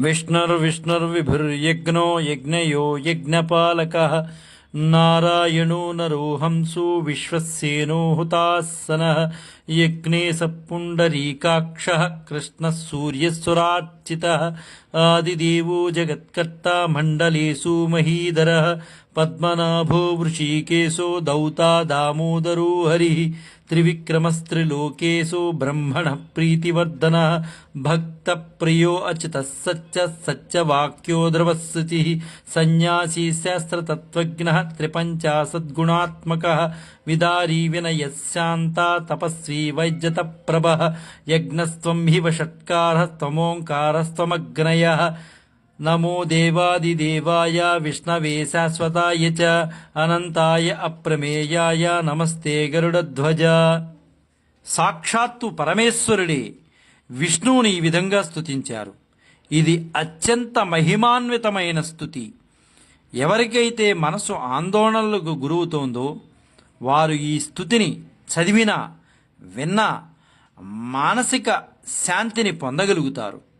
विष्णुर्विष्णुर्विभुर्यज्ञो यज्ञयो यज्ञपालकः नारायणो नरो हंसो विश्वसेनो हुतासनः यज्ञे स पुण्डरीकाक्षः कृष्णः सूर्यस्वरार्चितः आदिदेवो जगत्कर्ता मण्डलेषु महीधरः पद्मनाभो वृषिकेशो दौता दामोदरो हरिः त्रिविक्रमस्त्रिलोकेशो ब्रह्मणः प्रीतिवर्धनः भक्तप्रियो अच्युतः सच्च वाक्यो सन्यासी शास्त्रतत्त्वज्ञः त्रिपञ्चाशद्गुणात्मकः विदारी विनयः शान्ता तपस्वी वैजतप्रभः यज्ञस्त्वं हि वषट्कारः त्वमोङ्कारस्त्वमग्नयः नमो देवादिदेवाय विष्णवे शाश्वताय च अनंताय अप्रमेयाय नमस्ते गरुडध्वज. సాక్షాత్తు పరమేశ్వరుడే విష్ణువుని ఈ విధంగా స్తుతించారు. ఇది అత్యంత మహిమాన్వితమైన స్తుతి. ఎవరికైతే మనసు ఆందోళనలకు గురవుతోందో వారు ఈ స్తుతిని చదివినా విన్నా మానసిక శాంతిని పొందగలుగుతారు.